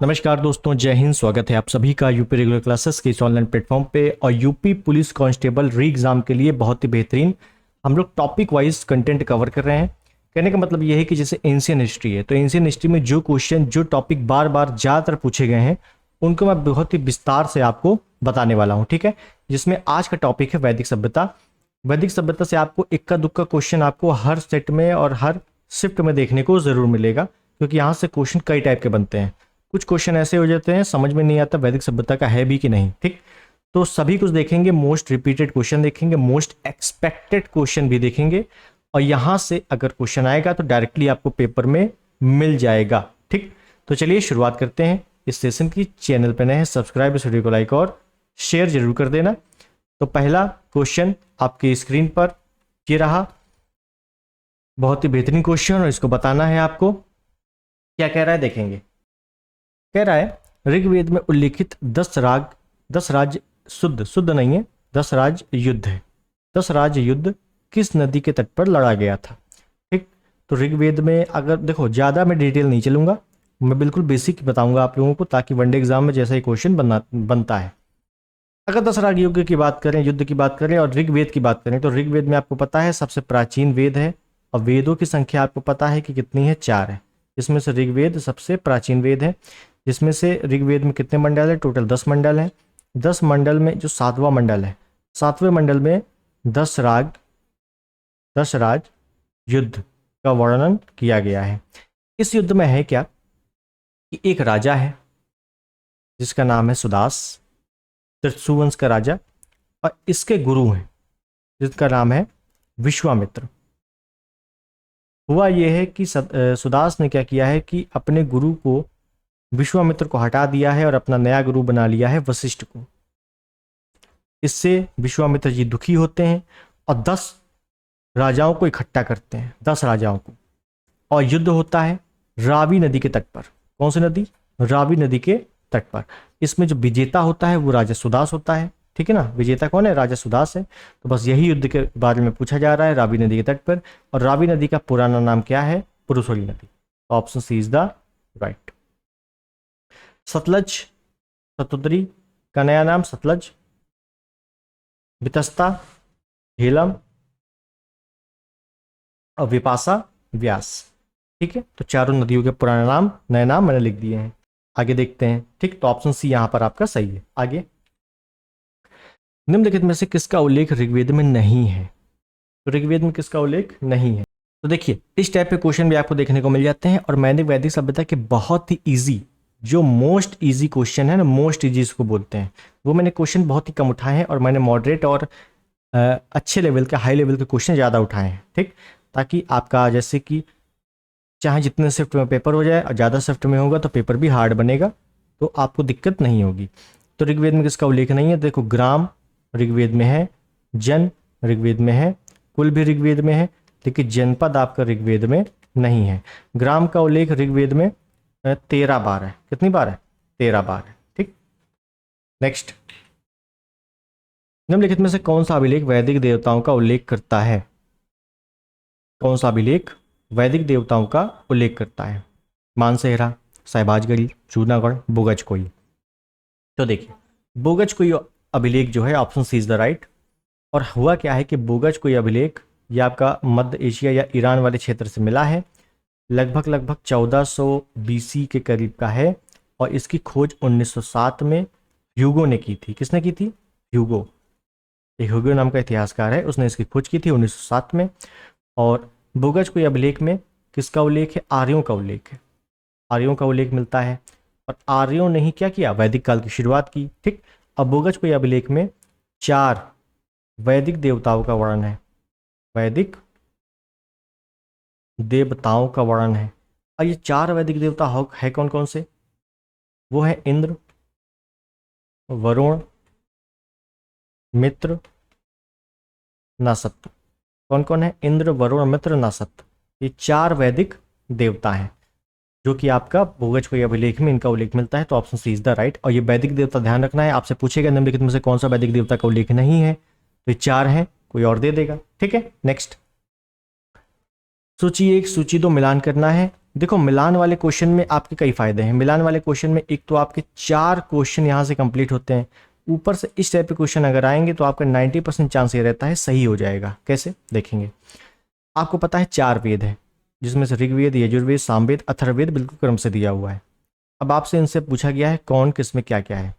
नमस्कार दोस्तों, जय हिंद। स्वागत है आप सभी का यूपी रेगुलर क्लासेस के इस ऑनलाइन प्लेटफॉर्म पे। और यूपी पुलिस कांस्टेबल री एग्जाम के लिए बहुत ही बेहतरीन हम लोग टॉपिक वाइज कंटेंट कवर कर रहे हैं। कहने का मतलब ये है कि जैसे एंशियन हिस्ट्री है तो एंशियन हिस्ट्री में जो क्वेश्चन जो टॉपिक बार बार ज़्यादातर पूछे गए हैं उनको मैं बहुत ही विस्तार से आपको बताने वाला हूँ, ठीक है। जिसमें आज का टॉपिक है वैदिक सभ्यता। वैदिक सभ्यता से आपको इक्का दुक्का क्वेश्चन आपको हर सेट में और हर शिफ्ट में देखने को ज़रूर मिलेगा, क्योंकि यहाँ से क्वेश्चन कई टाइप के बनते हैं। कुछ क्वेश्चन ऐसे हो जाते हैं समझ में नहीं आता वैदिक सभ्यता का है भी कि नहीं, ठीक। तो सभी कुछ देखेंगे, मोस्ट रिपीटेड क्वेश्चन देखेंगे, मोस्ट एक्सपेक्टेड क्वेश्चन भी देखेंगे, और यहाँ से अगर क्वेश्चन आएगा तो डायरेक्टली आपको पेपर में मिल जाएगा, ठीक। तो चलिए शुरुआत करते हैं इस सेशन की। चैनल पर नए हैं, सब्सक्राइब, इस वीडियो को लाइक और शेयर जरूर कर देना। तो पहला क्वेश्चन आपकी स्क्रीन पर ये रहा, बहुत ही बेहतरीन क्वेश्चन, और इसको बताना है आपको। क्या कह रहा है देखेंगे। कह रहा है ऋग्वेद में उल्लिखित 10 राज शुद्ध नहीं है, 10 राज युद्ध है। 10 राज युद्ध किस नदी के तट पर लड़ा गया था, ठीक। तो ऋग्वेद में अगर देखो, ज़्यादा मैं डिटेल नहीं चलूंगा, मैं बिल्कुल बेसिक बताऊंगा आप लोगों को, ताकि वनडे एग्जाम में जैसा ही क्वेश्चन बनता है। अगर 10 राज युद्ध की बात करें, युद्ध की बात करें और ऋग्वेद की बात करें, तो ऋग्वेद में आपको पता है सबसे प्राचीन वेद है, और वेदों की संख्या आपको पता है कि कितनी है, 4 है। इसमें से ऋग्वेद सबसे प्राचीन वेद है, जिसमें से ऋग्वेद में कितने मंडल है, टोटल 10 मंडल हैं। 10 मंडल में जो 7वां मंडल है, 7वें मंडल में 10 राज युद्ध का वर्णन किया गया है। इस युद्ध में है क्या कि एक राजा है जिसका नाम है सुदास, त्रिशुवंश का राजा, और इसके गुरु हैं जिसका नाम है विश्वामित्र। हुआ यह है कि सुदास ने क्या किया है कि अपने गुरु को, विश्वामित्र को हटा दिया है और अपना नया गुरु बना लिया है वशिष्ठ को। इससे विश्वामित्र जी दुखी होते हैं और 10 राजाओं को इकट्ठा करते हैं, 10 राजाओं को, और युद्ध होता है रावी नदी के तट पर। कौन सी नदी? रावी नदी के तट पर। इसमें जो विजेता होता है वो राजा सुदास होता है, ठीक है ना। विजेता कौन है? राजा सुदास है। तो बस यही युद्ध के बारे में पूछा जा रहा है, रावी नदी के तट पर। और रावी नदी का पुराना नाम क्या है? पुरुषोली नदी। Option C is the right. Sutlej, Satudri का नया नाम सतलज, वितस्ता, झेलम और विपाशा, व्यास, ठीक है। तो चारों नदियों के पुराने नाम, नए नाम मैंने लिख दिए हैं। आगे देखते हैं, ठीक। तो ऑप्शन सी यहां पर आपका सही है। आगे, निम्नलिखित में से किसका उल्लेख ऋग्वेद में नहीं है? तो ऋग्वेद में किसका उल्लेख नहीं है? तो देखिए, इस टाइप के क्वेश्चन भी आपको देखने को मिल जाते हैं, और मैंने वैदिक सभ्यता के बहुत ही ईजी, जो मोस्ट इजी क्वेश्चन है ना, मोस्ट इजी इसको बोलते हैं, वो मैंने क्वेश्चन बहुत ही कम उठाए हैं, और मैंने मॉडरेट और अच्छे लेवल के, हाई लेवल के क्वेश्चन ज़्यादा उठाए हैं, ठीक। ताकि आपका जैसे कि चाहे जितने शिफ्ट में पेपर हो जाए, और ज़्यादा शिफ्ट में होगा तो पेपर भी हार्ड बनेगा, तो आपको दिक्कत नहीं होगी। तो ऋग्वेद में किसका उल्लेख नहीं है? देखो, ग्राम ऋग्वेद में है, जन ऋग्वेद में है, कुल भी ऋग्वेद में है, लेकिन जनपद आपका ऋग्वेद में नहीं है। ग्राम का उल्लेख ऋग्वेद में 13 बार है। कितनी बार है? 13 बार है, ठीक। नेक्स्ट, निम्नलिखित में से कौन सा अभिलेख वैदिक देवताओं का उल्लेख करता है? कौन सा अभिलेख वैदिक देवताओं का उल्लेख करता है? मानसेहरा, साहिबाजगढ़ी, जूनागढ़, बोगजकोई। तो देखिए, बोगजकोई अभिलेख जो है, option C is the right. और हुआ क्या है कि बोगजकोई अभिलेख ये आपका मध्य एशिया या ईरान वाले क्षेत्र से मिला है, लगभग 1400 BC के करीब का है, और इसकी खोज 1907 में ह्यूगो ने की थी। किसने की थी? ह्यूगो। ह्यूगो नाम का इतिहासकार है, उसने इसकी खोज की थी 1907 में। और बोगजकोई अभिलेख में किसका उल्लेख है? आर्यों का उल्लेख है। आर्यों का उल्लेख मिलता है, और आर्यों ने ही क्या किया? वैदिक काल की शुरुआत की, ठीक। अब बोगजकोई अभिलेख में 4 वैदिक देवताओं का वर्णन है, वैदिक देवताओं का वर्णन है। और ये 4 वैदिक देवता है कौन कौन से? वो है इंद्र, वरुण, मित्र, नासत्य। कौन कौन है? इंद्र, वरुण, मित्र, नासत्य। ये 4 वैदिक देवता हैं, जो कि आपका बोगजकोई अभिलेख में इनका उल्लेख मिलता है। तो option C is the right. और ये वैदिक देवता ध्यान रखना है, आपसे पूछेगा निम्नलिखित में से कौन सा वैदिक देवता का उल्लेख नहीं है, तो ये 4 हैं, कोई और दे देगा, ठीक है। नेक्स्ट, सूची 1 सूची 2 मिलान करना है, देखो मिलान वाले क्वेश्चन में आपके कई फायदे हैं। मिलान वाले क्वेश्चन में एक तो आपके 4 क्वेश्चन यहाँ से कंप्लीट होते हैं, ऊपर से इस टाइप के क्वेश्चन अगर आएंगे तो आपका 90% चांस ये रहता है सही हो जाएगा। कैसे देखेंगे, आपको पता है 4 वेद है, जिसमें से ऋग्वेद, यजुर्वेद, सामवेद, अथर्ववेद बिल्कुल क्रम से दिया हुआ है। अब आपसे इनसे पूछा गया है कौन किस में क्या क्या है।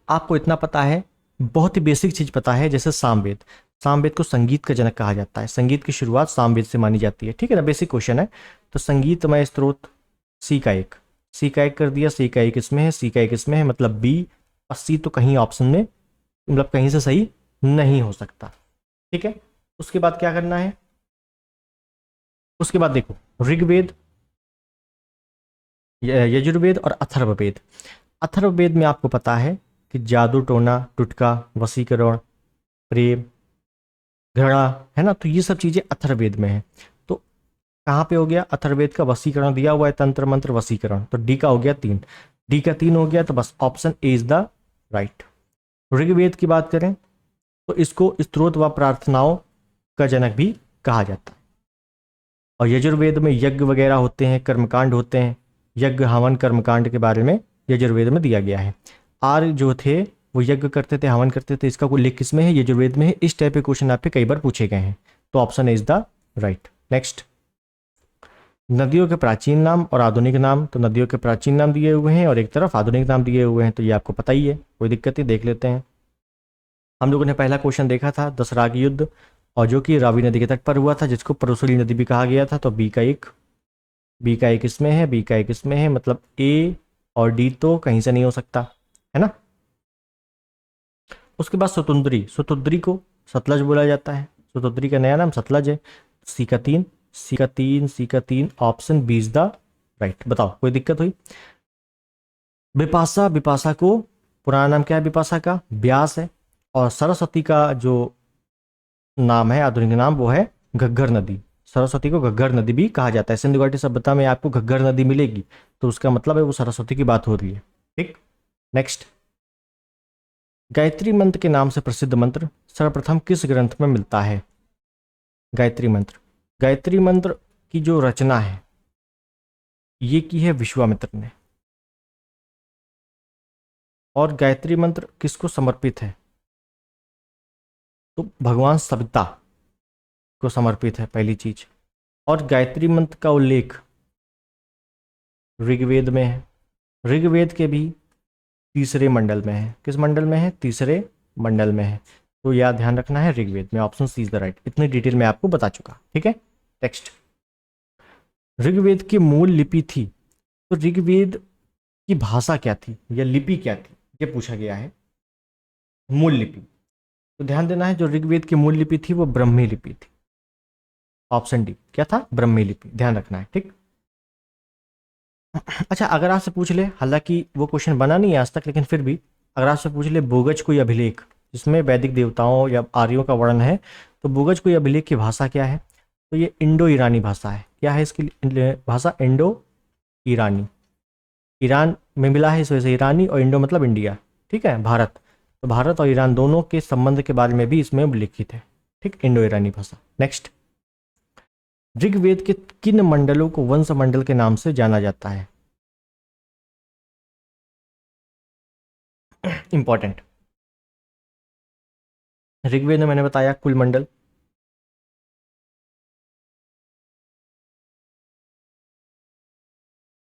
आपको इतना पता है, बहुत ही बेसिक चीज पता है, जैसे सामवेद। सामवेद को संगीत का जनक कहा जाता है, संगीत की शुरुआत सामवेद से मानी जाती है। ठीक है ना, बेसिक क्वेश्चन है। तो संगीतमय स्रोत सी का एक, सी का एक कर दिया, सी का एक इसमें है, सी का एक इसमें है, मतलब बी। और सी तो कहीं ऑप्शन में, मतलब कहीं से सही नहीं हो सकता। ठीक है, उसके बाद क्या करना है, उसके बाद देखो ऋग्वेद, यजुर्वेद और अथर्ववेद। अथर्ववेद में आपको पता है कि जादू टोना, टुटका, वशीकरण, प्रेम, घृणा, है ना, तो ये सब चीजें अथर्ववेद में है। तो कहाँ पे हो गया, अथर्ववेद का वशीकरण दिया हुआ है, तंत्र मंत्र वशीकरण, तो डी का हो गया 3, डी का 3 हो गया, तो बस option A is the right. Rigveda की बात करें तो इसको स्तोत्र व प्रार्थनाओं का जनक भी कहा जाता है। और यजुर्वेद में यज्ञ वगैरह होते हैं, कर्मकांड होते हैं, यज्ञ हवन कर्मकांड के बारे में यजुर्वेद में दिया गया है। आर्य जो थे वो यज्ञ करते थे, हवन करते थे, इसका उल्लेख किसमें है, यजुर्वेद में है। इस टाइप के क्वेश्चन आपके कई बार पूछे गए हैं, तो option is the right. Next, नदियों के प्राचीन नाम और आधुनिक नाम। तो नदियों के प्राचीन नाम दिए हुए हैं और एक तरफ आधुनिक नाम दिए हुए हैं, तो ये आपको पता ही है, कोई दिक्कत नहीं, देख लेते हैं। हम लोगों ने पहला क्वेश्चन देखा था दसराग युद्ध, और जो कि रावी नदी के तट पर हुआ था, जिसको परसुली नदी भी कहा गया था। तो बी का एक, बी का एक इसमें है, बी का एक इसमें है, मतलब ए और डी तो कहीं से नहीं हो सकता, है ना। उसके बाद सुतुंदरी, सुतुंदरी को सतलज बोला जाता है, सुतुंदरी का नया नाम सतलज है। सी का 3, सी का 3, सी का 3, option B is the right. बताओ कोई दिक्कत हुई। विपाशा, विपाशा को पुराना नाम क्या है विपाशा का, व्यास है। और सरस्वती का जो नाम है, आधुनिक नाम, वो है घग्गर नदी। सरस्वती को घग्गर नदी भी कहा जाता है। सिंधु घाटी सभ्यता में आपको घग्गर नदी मिलेगी, तो उसका मतलब है वो सरस्वती की बात हो रही है। ठीक, नेक्स्ट, गायत्री मंत्र के नाम से प्रसिद्ध मंत्र सर्वप्रथम किस ग्रंथ में मिलता है। गायत्री मंत्र, गायत्री मंत्र की जो रचना है ये की है विश्वामित्र ने। और गायत्री मंत्र किसको समर्पित है, तो भगवान सविता को समर्पित है, पहली चीज। और गायत्री मंत्र का उल्लेख ऋग्वेद में है, ऋग्वेद के भी तीसरे मंडल में है। किस मंडल में है, तीसरे मंडल में है, तो याद ध्यान रखना है ऋग्वेद में, option C is the right. इतनी डिटेल में आपको बता चुका, ठीक है। नेक्स्ट, ऋग्वेद की मूल लिपि थी, तो ऋग्वेद की भाषा क्या थी या लिपि क्या थी, ये पूछा गया है। मूल लिपि, तो ध्यान देना है जो ऋग्वेद की मूल लिपि थी वो ब्रह्मी लिपि थी, ऑप्शन डी क्या था, ब्रह्मी लिपि, ध्यान रखना है, ठीक। अच्छा, अगर आपसे पूछ ले, हालांकि वो क्वेश्चन बना नहीं है आज तक, लेकिन फिर भी अगर आपसे पूछ ले बोगज कोई अभिलेख जिसमें वैदिक देवताओं या आर्यों का वर्णन है, तो बोगज कोई अभिलेख की भाषा क्या है, तो ये इंडो ईरानी भाषा है। क्या है इसकी भाषा, इंडो ईरानी, ईरान में मिला है इस वजह से ईरानी, और इंडो मतलब इंडिया, ठीक है, भारत। तो भारत और ईरान दोनों के संबंध के बारे में भी इसमें उल्लिखित है, ठीक, इंडो ईरानी भाषा। नेक्स्ट, ऋग्वेद के किन मंडलों को वंश मंडल के नाम से जाना जाता है। इंपॉर्टेंट, ऋग्वेद में मैंने बताया कुल मंडल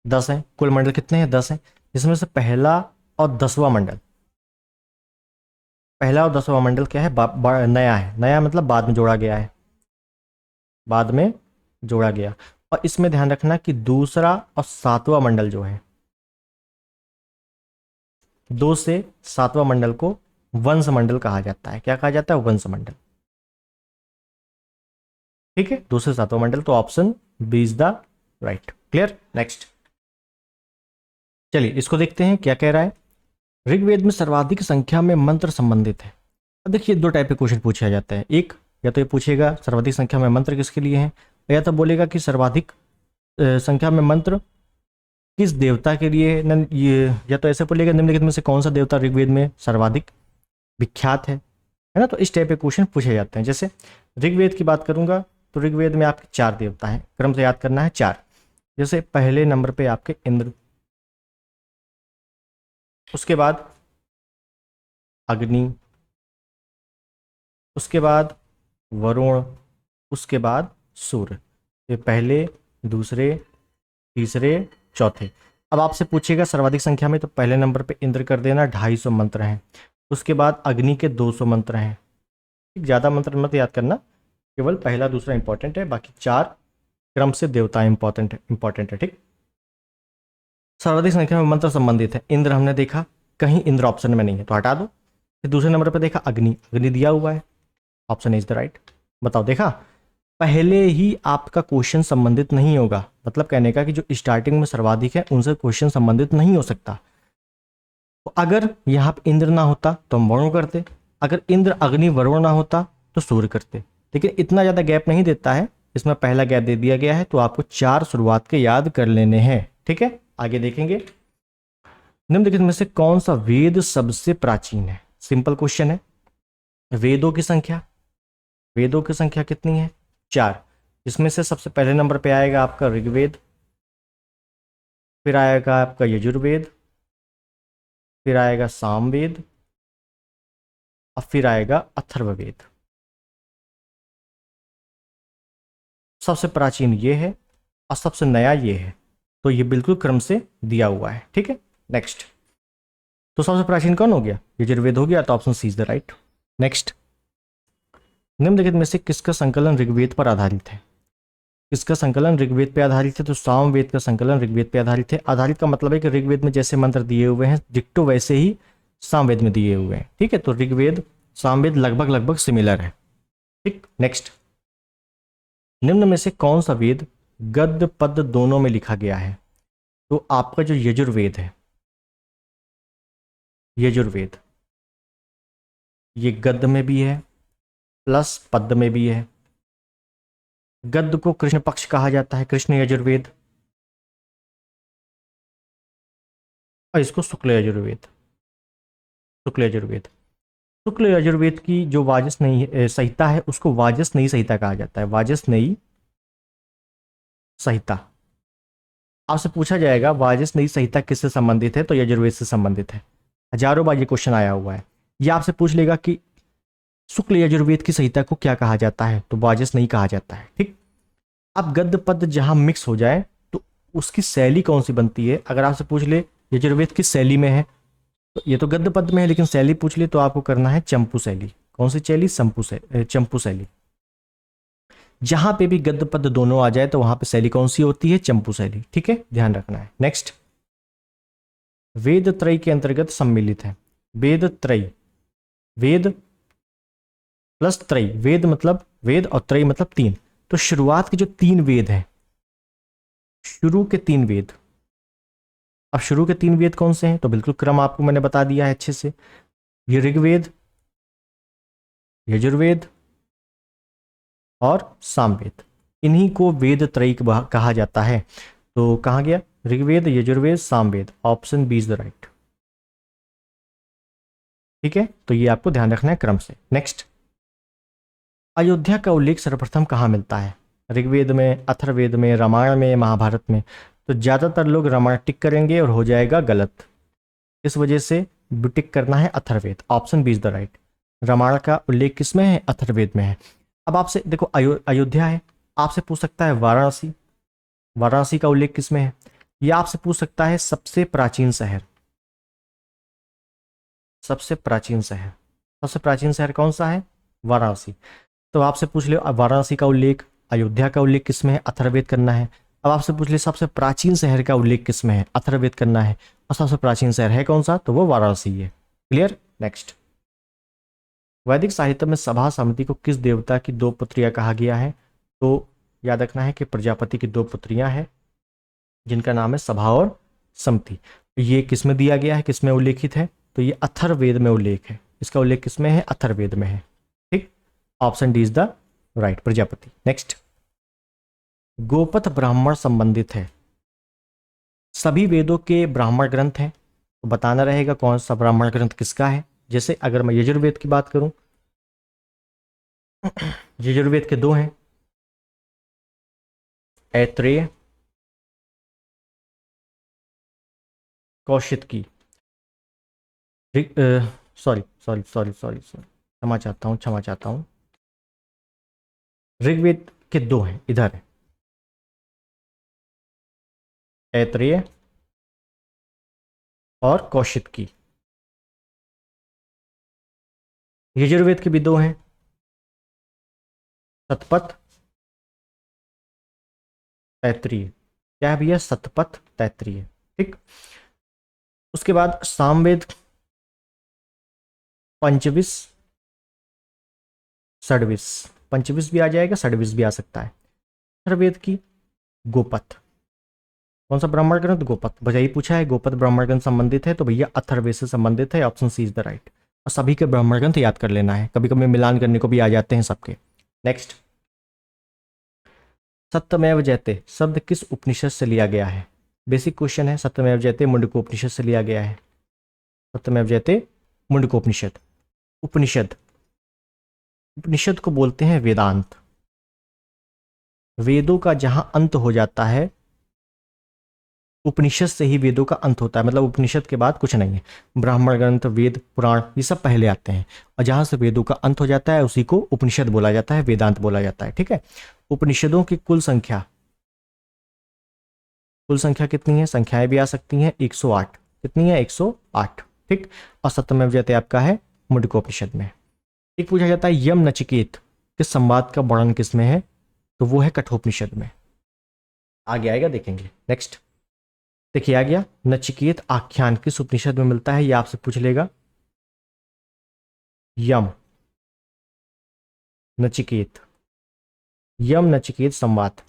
10 है। कुल मंडल कितने हैं, 10 हैं, जिसमें से पहला और 10वां मंडल, पहला और 10वां मंडल क्या है, नया है। नया मतलब बाद में जोड़ा गया है, बाद में जोड़ा गया। और इसमें ध्यान रखना कि दूसरा और 7वां मंडल जो है, 2 से 7वां मंडल को वंश मंडल कहा जाता है। क्या कहा जाता है, वंश मंडल, ठीक है, 2 से 7वां मंडल, तो option B is the right. Clear. Next, चलिए इसको देखते हैं क्या कह रहा है। ऋग्वेद में सर्वाधिक संख्या में मंत्र संबंधित है। अब देखिए 2 टाइप के क्वेश्चन पूछा जाता है। एक, या तो ये पूछेगा सर्वाधिक संख्या में मंत्र किसके लिए हैं, या तो बोलेगा कि सर्वाधिक संख्या में मंत्र किस देवता के लिए है, ये, या तो ऐसे बोलेगा निम्नलिखित में से कौन सा देवता ऋग्वेद में सर्वाधिक विख्यात है ना। तो इस टाइप के क्वेश्चन पूछे जाते हैं। जैसे ऋग्वेद की बात करूंगा तो ऋग्वेद में आपके 4 देवता हैं, क्रम से याद करना है 4। जैसे पहले नंबर पे आपके इंद्र, उसके बाद अग्नि, उसके बाद वरुण, उसके बाद सूर्य। ये पहले, दूसरे, तीसरे, चौथे। अब आपसे पूछेगा सर्वाधिक संख्या में, तो पहले नंबर पे इंद्र कर देना, 250 मंत्र हैं। उसके बाद अग्नि के 200 मंत्र हैं। ज़्यादा मंत्र मत याद करना, केवल पहला दूसरा इंपॉर्टेंट है, बाकी 4 क्रम से देवता इंपॉर्टेंट है। ठीक, सर्वाधिक संख्या में मंत्र संबंधित है। इंद्र हमने देखा, कहीं इंद्र ऑप्शन में नहीं है तो हटा दो। फिर दूसरे नंबर पर देखा अग्नि, अग्नि दिया हुआ है, ऑप्शन इज द राइट। बताओ, देखा, पहले ही आपका क्वेश्चन संबंधित नहीं होगा, मतलब कहने का कि जो स्टार्टिंग में सर्वाधिक है उनसे क्वेश्चन संबंधित नहीं हो सकता। तो अगर यहाँ पे इंद्र ना होता तो हम वरुण करते, अगर इंद्र अग्नि वरुण ना होता तो सूर्य करते। लेकिन इतना ज़्यादा गैप नहीं देता है, इसमें पहला गैप दे दिया गया है, तो आपको 4 शुरुआत के याद कर लेने हैं। ठीक है, आगे देखेंगे। निम्नलिखित में से कौन सा वेद सबसे प्राचीन है? सिंपल क्वेश्चन है। वेदों की संख्या कितनी है? 4। इसमें से सबसे पहले नंबर पे आएगा आपका ऋग्वेद, फिर आएगा आपका यजुर्वेद, फिर आएगा सामवेद, और फिर आएगा अथर्ववेद। सबसे प्राचीन ये है और सबसे नया ये है, तो ये बिल्कुल क्रम से दिया हुआ है। ठीक है, नेक्स्ट। तो सबसे प्राचीन कौन हो गया? यजुर्वेद हो गया, तो option C is the right. Next, निम्नलिखित में से किसका संकलन ऋग्वेद पर आधारित है? किसका संकलन ऋग्वेद पे आधारित है? तो सामवेद का संकलन ऋग्वेद पे आधारित है। आधारित का मतलब है कि ऋग्वेद में जैसे मंत्र दिए हुए हैं डिट्टो वैसे ही सामवेद में दिए हुए हैं। ठीक है, तो ऋग्वेद सामवेद लगभग लगभग सिमिलर है। ठीक, नेक्स्ट, निम्न में से कौन सा वेद गद्य पद्य दोनों में लिखा गया है? तो आपका जो यजुर्वेद है, यजुर्वेद, ये गद्य में भी है प्लस पद्य में भी है। गद्य को कृष्ण पक्ष कहा जाता है, कृष्ण यजुर्वेद, और इसको शुक्ल यजुर्वेद, शुक्ल यजुर्वेद। शुक्ल यजुर्वेद की जो वाजस्नेयी संहिता है उसको वाजस्नेयी संहिता कहा जाता है, वाजस्नेयी संहिता। आपसे पूछा जाएगा वाजस्नेयी संहिता किससे संबंधित है, तो यजुर्वेद से संबंधित है। हजारों बार ये क्वेश्चन आया हुआ है। ये आपसे पूछ लेगा कि शुक्ल यजुर्वेद की संहिता को क्या कहा जाता है, तो वाजस्नेयी कहा जाता है। ठीक, अब गद्य पद्य जहां मिक्स हो जाए तो उसकी शैली कौन सी बनती है? अगर आपसे पूछ ले यजुर्वेद किस शैली में है, तो ये तो गद्य पद्य में है, लेकिन शैली पूछ ले तो आपको करना है चंपू शैली। कौन सी शैली? चंपू शैली। जहां पे भी गद्य पद्य दोनों आ जाए तो वहां पे शैली कौन सी होती है? चंपू शैली। ठीक है, ध्यान रखना है। नेक्स्ट, वेद त्रय के अंतर्गत सम्मिलित है। वेद त्रय, वेद प्लस त्रय, वेद मतलब वेद और त्रय मतलब 3। तो शुरुआत के जो 3 वेद हैं, शुरू के 3 वेद, अब शुरू के 3 वेद कौन से हैं? तो बिल्कुल क्रम आपको मैंने बता दिया है अच्छे से। ये ऋग्वेद, यजुर्वेद और सामवेद, इन्हीं को वेद त्रयी कहा जाता है। तो कहा गया Rigveda, Yajurveda, Samaveda, option B is the right. ठीक है, तो ये आपको ध्यान रखना है क्रम से। नेक्स्ट, अयोध्या का उल्लेख सर्वप्रथम कहाँ मिलता है? ऋग्वेद में, अथर्ववेद में, रामायण में, महाभारत में? तो ज़्यादातर लोग रामायण टिक करेंगे और हो जाएगा गलत, इस वजह से टिक करना है Atharvaveda, option B is the right. Ramayana का उल्लेख किस में है? अथर्ववेद में है। अब आपसे देखो अयोध्या है, आपसे पूछ सकता है वाराणसी, वाराणसी का उल्लेख किस में है? या आपसे पूछ सकता है सबसे प्राचीन शहर, सबसे प्राचीन शहर, सबसे प्राचीन शहर कौन सा है? वाराणसी। तो आपसे पूछ ले वाराणसी का उल्लेख, अयोध्या का उल्लेख किस में है? अथर्ववेद करना है। अब आपसे पूछ ले सबसे प्राचीन शहर का उल्लेख किस में है? अथर्ववेद करना है। और सबसे प्राचीन शहर है कौन सा? तो वो वाराणसी है। क्लियर? नेक्स्ट, वैदिक साहित्य में सभा समिति को किस देवता की 2 पुत्रियां कहा गया है? तो याद रखना है कि प्रजापति की 2 पुत्रियां हैं जिनका नाम है सभा और समिति। ये किस में दिया गया है, किस में उल्लेखित है? तो ये अथर्ववेद में उल्लेख है। इसका उल्लेख किस में है? अथर्ववेद में है। ठीक, option D is the right, Prajapati. Next, Gopatha ब्राह्मण संबंधित है। सभी वेदों के ब्राह्मण ग्रंथ हैं, तो बताना रहेगा कौन सा ब्राह्मण ग्रंथ किसका है। जैसे अगर मैं यजुर्वेद की बात करूं, यजुर्वेद के 2 हैं, ऐत्रेय कौशिक की। Sorry sorry sorry sorry sorry, क्षमा चाहता हूँ, क्षमा चाहता हूँ। ऋग्वेद के दो हैं, इधर है, ऐत्रेय और कौशिक की। यजुर्वेद के भी दो हैं, शतपथ, तैत्रीय। क्या है भैया? शतपथ, तैत्रीय। ठीक। उसके बाद सामवेद, पंचविश, षड्विश। पंचविश भी आ जाएगा, षड्विश भी आ सकता है। अथर्ववेद की गोपथ। कौन सा ब्राह्मण ग्रंथ? गोपथ। बस यही पूछा है, गोपथ ब्राह्मण ग्रंथ संबंधित है तो भैया अथर्ववेद से संबंधित है, option C is the right. और सभी के ब्राह्मण ग्रंथ याद कर लेना है, कभी कभी मिलान करने को भी आ जाते हैं सबके। नेक्स्ट, सत्यमेव जयते शब्द किस उपनिषद से लिया गया है? बेसिक क्वेश्चन है। सत्यमेव जयते मुंडकोपनिषद से लिया गया है। सत्यमेव जयते मुंडकोपनिषद। उपनिषद, उपनिषद को बोलते हैं वेदांत। वेदों का जहां अंत हो जाता है, उपनिषद से ही वेदों का अंत होता है, मतलब उपनिषद के बाद कुछ नहीं है। ब्राह्मण ग्रंथ, वेद, पुराण, ये सब पहले आते हैं, और जहां से वेदों का अंत हो जाता है उसी को उपनिषद बोला जाता है, वेदांत बोला जाता है। ठीक है। उपनिषदों की कुल संख्या, कुल संख्या कितनी है? संख्याएं भी आ सकती हैं, 108। कितनी है? 108। ठीक। और सत्यमेव जयते आपका है मुंडकोपनिषद में। एक पूछा जाता है यम नचिकेत किस संवाद का वर्णन किसमें है? तो वो है कठोपनिषद में। आगे आएगा, देखेंगे। नेक्स्ट देखिए, आ गया नचिकेत आख्यान किस उपनिषद में मिलता है? ये आपसे पूछ लेगा। यम नचिकेत, यम नचिकेत संवाद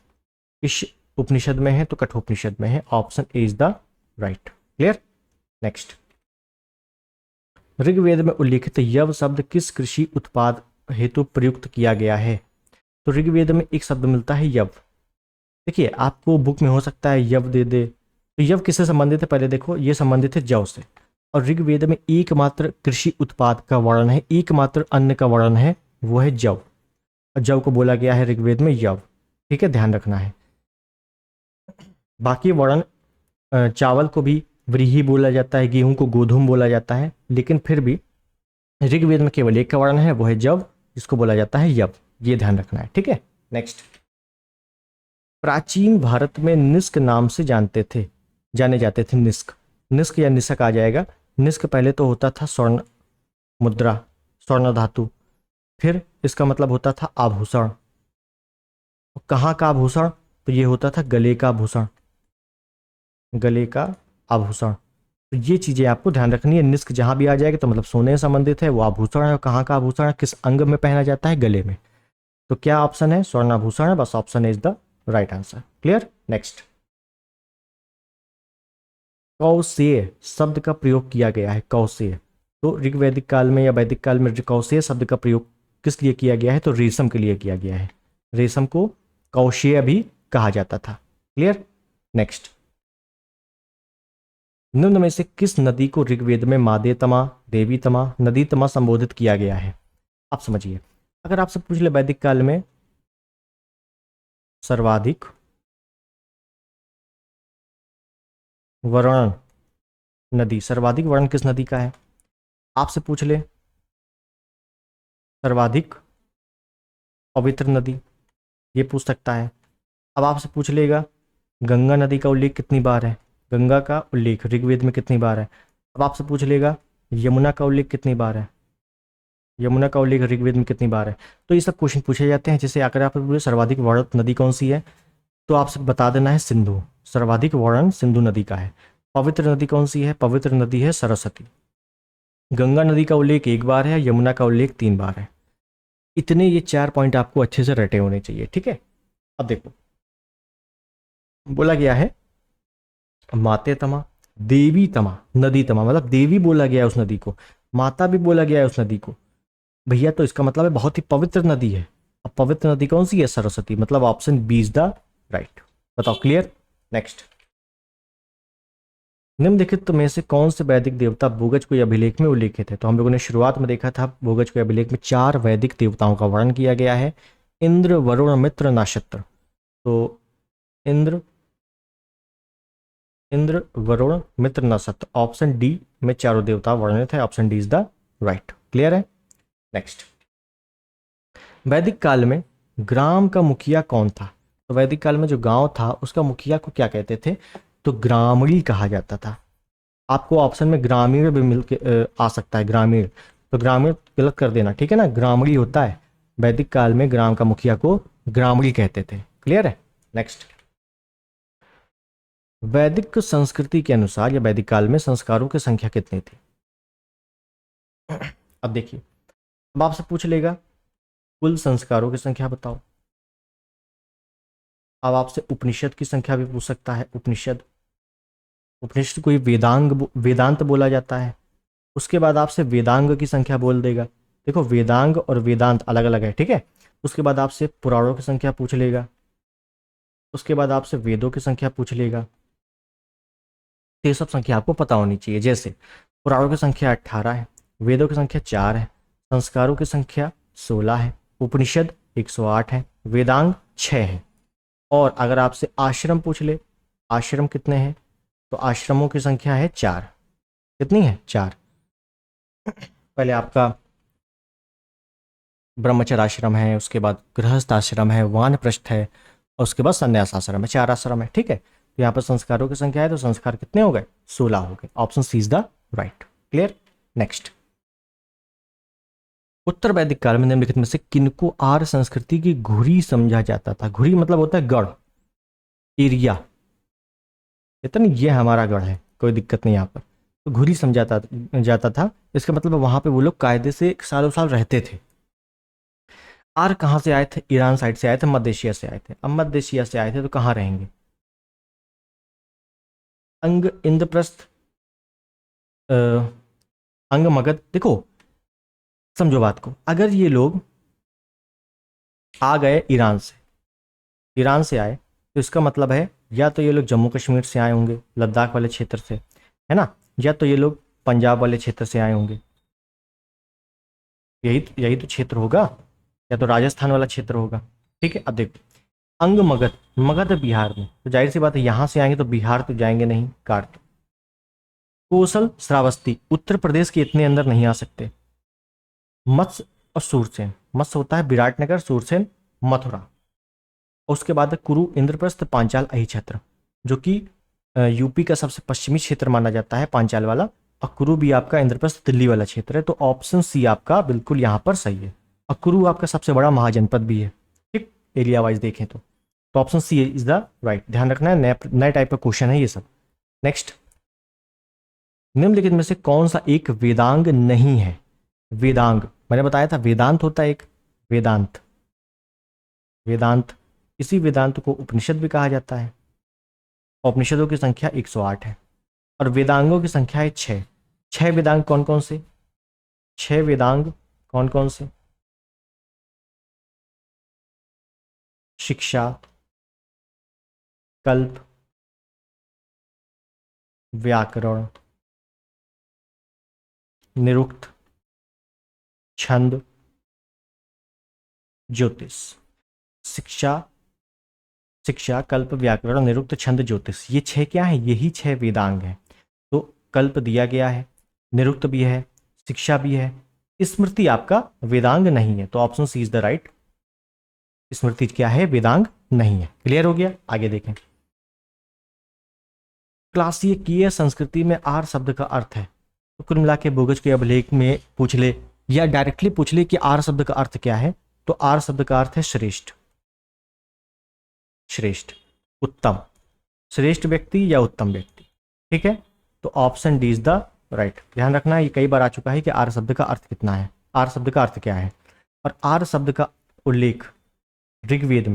किस उपनिषद में है? तो कठोपनिषद में है, option A is the right. Clear. Next, Rigveda में उल्लिखित यव शब्द किस कृषि उत्पाद हेतु प्रयुक्त किया गया है? तो ऋग्वेद में एक शब्द मिलता है यव। देखिए, आपको बुक में हो सकता है यव दे दे, तो यव किससे संबंधित है? पहले देखो, ये संबंधित है जव से। और ऋग्वेद में एकमात्र कृषि उत्पाद का वर्णन है, एकमात्र अन्न का वर्णन है, वो है जव। और जव को बोला गया है ऋग्वेद में यव। ठीक है, ध्यान रखना है। बाकी वर्ण, चावल को भी व्रीहि बोला जाता है, गेहूं को गोधूम बोला जाता है, लेकिन फिर भी ऋग्वेद में केवल एक का वर्ण है, वो है जव, जिसको बोला जाता है यव। ये ध्यान रखना है। ठीक है। नेक्स्ट, प्राचीन भारत में निष्क नाम से जाने जाते थे। निष्क, निष्क या निषक आ जाएगा। निष्क पहले तो होता था स्वर्ण मुद्रा, स्वर्ण धातु, फिर इसका मतलब होता था आभूषण। कहाँ का आभूषण? तो ये होता था गले का आभूषण, गले का आभूषण। तो ये चीजें आपको ध्यान रखनी है। निष्क जहां भी आ जाएगा तो मतलब सोने से संबंधित है, वो आभूषण है। और कहाँ का आभूषण है? किस अंग में पहना जाता है? गले में। तो क्या ऑप्शन है? स्वर्ण आभूषण है, बस option is the right answer. Clear. Next, कौशेय शब्द का प्रयोग किया गया है। कौशेय, तो ऋग्वैदिक काल में या वैदिक काल में कौशेय शब्द का प्रयोग किस लिए किया गया है? तो रेशम के लिए किया गया है। रेशम को कौशेय भी कहा जाता था। क्लियर। नेक्स्ट, निम्न में से किस नदी को ऋग्वेद में मादेतमा, देवीतमा, नदीतमा संबोधित किया गया है? आप समझिए, अगर आपसे पूछ ले वैदिक काल में सर्वाधिक वर्णन नदी, सर्वाधिक वर्णन किस नदी का है? आपसे पूछ ले सर्वाधिक पवित्र नदी, ये पूछ सकता है। अब आपसे पूछ लेगा गंगा नदी का उल्लेख कितनी बार है? गंगा का उल्लेख ऋग्वेद में कितनी बार है? अब आपसे पूछ लेगा यमुना का उल्लेख कितनी बार है? यमुना का उल्लेख ऋग्वेद में कितनी बार है? तो ये सब क्वेश्चन पूछे जाते हैं। जैसे अगर आप पूछे सर्वाधिक वर्णित नदी कौन सी है, तो आपसे बता देना है सिंधु। सर्वाधिक वर्णन सिंधु नदी का है। पवित्र नदी कौन सी है? पवित्र नदी है सरस्वती। गंगा नदी का उल्लेख एक बार है, यमुना का उल्लेख 3 बार है। इतने ये 4 पॉइंट आपको अच्छे से रटे होने चाहिए। ठीक है। अब देखो, बोला गया है माते तमा, देवी तमा, नदी तमा, मतलब देवी बोला गया है उस नदी को, माता भी बोला गया है उस नदी को। भैया तो इसका मतलब है बहुत ही पवित्र नदी है। अब पवित्र नदी कौन सी है? सरस्वती, मतलब option B is the right. बताओ। क्लियर। नेक्स्ट, निम्नलिखित में से कौन से वैदिक देवता भूगज को अभिलेख में उल्लेखित है? तो हम लोगों ने शुरुआत में देखा था, भूगज को अभिलेख में 4 वैदिक देवताओं का वर्णन किया गया है। इंद्र, वरुण, मित्र, नक्षत्र। तो इंद्र, इंद्र, वरुण, मित्र, नसत। ऑप्शन डी में चारों देवता वर्णित है। Option D is the right. Clear है? नेक्स्ट, वैदिक काल में ग्राम का मुखिया कौन था? तो वैदिक काल में जो गांव था उसका मुखिया को क्या कहते थे? तो ग्रामीण कहा जाता था। आपको ऑप्शन में ग्रामीण भी मिल के आ सकता है, ग्रामीण। तो ग्रामीण गलत कर देना, ठीक है ना, ग्रामीण होता है। वैदिक काल में ग्राम का मुखिया को ग्रामीण कहते थे। क्लियर है? नेक्स्ट, वैदिक संस्कृति के अनुसार या वैदिक काल में संस्कारों की संख्या कितनी थी? अब देखिए, अब आपसे पूछ लेगा कुल संस्कारों की संख्या बताओ। अब आपसे उपनिषद की संख्या भी पूछ सकता है। उपनिषद, उपनिषद को वेदांत बोला जाता है। उसके बाद आपसे वेदांग की संख्या बोल देगा। देखो, वेदांग और वेदांत अलग अलग है, ठीक है। उसके बाद आपसे पुराणों की संख्या पूछ लेगा। उसके बाद आपसे वेदों की संख्या पूछ लेगा। तो ये सब संख्या आपको पता होनी चाहिए। जैसे पुराणों की संख्या 18 है, वेदों की संख्या 4 है, संस्कारों की संख्या 16 है, उपनिषद 108 है, वेदांग 6 है। और अगर आपसे आश्रम पूछ ले, आश्रम कितने हैं? तो आश्रमों की संख्या है 4। कितनी है? 4। पहले आपका ब्रह्मचर्य आश्रम है, उसके बाद गृहस्थ आश्रम है, वानप्रस्थ है, और उसके बाद संन्यास आश्रम है। 4 आश्रम है, ठीक है। तो यहाँ पर संस्कारों की संख्या है, तो संस्कार कितने हो गए? 16 हो गए। Option C is the right. Clear? Next, उत्तर वैदिक काल में निम्नलिखित में से किनको आर्य संस्कृति की घुरी समझा जाता था? घुरी मतलब होता है गढ़, एरिया। कहते ना ये हमारा गढ़ है, कोई दिक्कत नहीं यहाँ पर। तो घुरी समझाता जाता था। इसका मतलब वहां पे वो लोग कायदे से सालों साल रहते थे। आर्य कहाँ से आए थे? ईरान साइड से आए थे, मध्य एशिया से आए थे। अब मध्य एशिया से आए थे तो कहाँ रहेंगे? अंग, इंद्रप्रस्थ, अंग, मगध। देखो, समझो बात को, अगर ये लोग आ गए ईरान से आए, तो इसका मतलब है या तो ये लोग जम्मू कश्मीर से आए होंगे, लद्दाख वाले क्षेत्र से, है ना, या तो ये लोग पंजाब वाले क्षेत्र से आए होंगे। यही तो क्षेत्र होगा, या तो राजस्थान वाला क्षेत्र होगा। ठीक है। अब देखो, अंग, मगध, मगध बिहार में, तो जाहिर सी बात है यहां से आएंगे तो बिहार तो जाएंगे नहीं, काट। कौशल, श्रावस्ती, उत्तर प्रदेश के इतने अंदर नहीं आ सकते। मत्स्य और सूरसेन, मत्स्य होता है विराटनगर, सूरसेन मथुरा। उसके बाद कुरु, इंद्रप्रस्थ, पांचाल, अहिछत्र, जो कि यूपी का सबसे पश्चिमी क्षेत्र माना जाता है, पांचाल वाला। और कुरु भी आपका इंद्रप्रस्थ दिल्ली वाला क्षेत्र है। तो ऑप्शन सी आपका बिल्कुल यहाँ पर सही है। और कुरु आपका सबसे बड़ा महाजनपद भी है, ठीक, एरिया वाइज देखें तो option C is the right. ध्यान रखना है, नए टाइप का क्वेश्चन है ये सब। नेक्स्ट, निम्नलिखित में से कौन सा एक वेदांग नहीं है? वेदांग, मैंने बताया था वेदांत होता है एक, वेदांत, वेदांत, इसी वेदांत को उपनिषद भी कहा जाता है। उपनिषदों की संख्या 108 है और वेदांगों की संख्या है 6। 6 वेदांग कौन कौन से? 6 वेदांग कौन कौन से? शिक्षा, कल्प, व्याकरण, निरुक्त, छंद, ज्योतिष। शिक्षा, कल्प, व्याकरण, निरुक्त, छंद, ज्योतिष, ये 6 क्या है? यही 6 वेदांग हैं। तो कल्प दिया गया है, निरुक्त भी है, शिक्षा भी है, स्मृति आपका वेदांग नहीं है। तो option C is the right. स्मृति क्या है? वेदांग नहीं है। क्लियर हो गया? आगे देखें, क्लासिकीय संस्कृति में आर शब्द का अर्थ है। तो कुल मिला के बोगज के अभिलेख में पूछ ले या डायरेक्टली पूछ ले कि आर शब्द का अर्थ क्या है, तो आर शब्द का अर्थ है श्रेष्ठ, श्रेष्ठ, उत्तम, श्रेष्ठ व्यक्ति या उत्तम व्यक्ति। ठीक है। तो option D is the right. ध्यान रखना, ये कई बार आ चुका है कि आर शब्द का अर्थ कितना है, आर शब्द का अर्थ क्या है। और आर शब्द का उल्लेख ऋग्वेद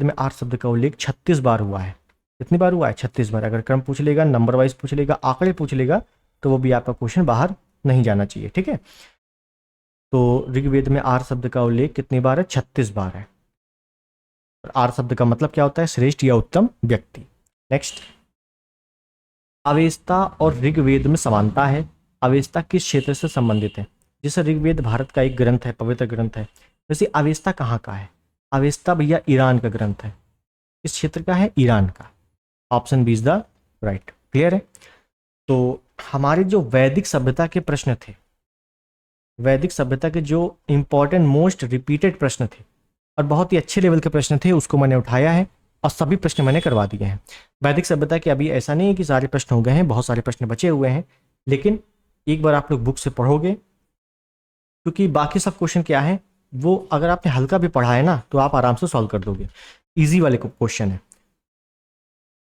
में आर शब्द का उल्लेख 36 बार हुआ है। कितनी बार हुआ है? 36 बार। अगर क्रम पूछ लेगा, नंबर वाइज पूछ लेगा, आंकड़े पूछ लेगा, तो वो भी आपका क्वेश्चन बाहर नहीं जाना चाहिए। ठीक है। तो ऋग्वेद में आर शब्द का उल्लेख कितनी बार है? 36 बार है। और आर शब्द का मतलब क्या होता है? श्रेष्ठ या उत्तम व्यक्ति। नेक्स्ट, अवेस्ता और ऋग्वेद में समानता है। अवेस्ता किस क्षेत्र से संबंधित है? जैसे ऋग्वेद भारत का एक ग्रंथ है, पवित्र ग्रंथ है, वैसे अवेस्ता कहाँ का है? अवेस्ता भैया ईरान का ग्रंथ है। किस क्षेत्र का है? ईरान का। Option B is the right, clear है। तो हमारे जो वैदिक सभ्यता के प्रश्न थे, वैदिक सभ्यता के जो इंपॉर्टेंट मोस्ट रिपीटेड प्रश्न थे और बहुत ही अच्छे लेवल के प्रश्न थे, उसको मैंने उठाया है और सभी प्रश्न मैंने करवा दिए हैं। वैदिक सभ्यता के अभी ऐसा नहीं है कि सारे प्रश्न हो गए हैं, बहुत सारे प्रश्न बचे हुए हैं, लेकिन एक बार आप लोग बुक से पढ़ोगे, क्योंकि बाकी सब क्वेश्चन क्या है वो अगर आपने हल्का भी पढ़ा है ना तो आप आराम से सॉल्व कर दोगे, ईजी वाले क्वेश्चन है।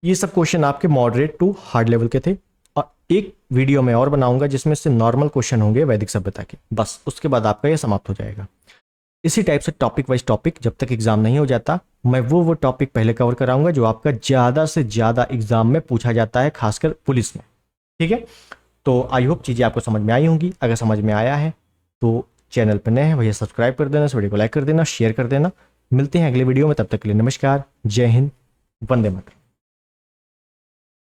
ये सब क्वेश्चन आपके मॉडरेट टू हार्ड लेवल के थे और एक वीडियो में और बनाऊंगा जिसमें से नॉर्मल क्वेश्चन होंगे वैदिक सभ्यता के, बस उसके बाद आपका ये समाप्त हो जाएगा। इसी टाइप से टॉपिक वाइज टॉपिक जब तक एग्जाम नहीं हो जाता, मैं वो टॉपिक पहले कवर कराऊंगा जो आपका ज़्यादा से ज़्यादा एग्जाम में पूछा जाता है, खासकर पुलिस में। ठीक है, तो आई होप चीज़ें आपको समझ में आई होंगी। अगर समझ में आया है तो चैनल पर नए हैं भैया सब्सक्राइब कर देना, इस वीडियो को लाइक कर देना, शेयर कर देना। मिलते हैं अगले वीडियो में, तब तक के लिए नमस्कार, जय हिंद, वंदे मातरम।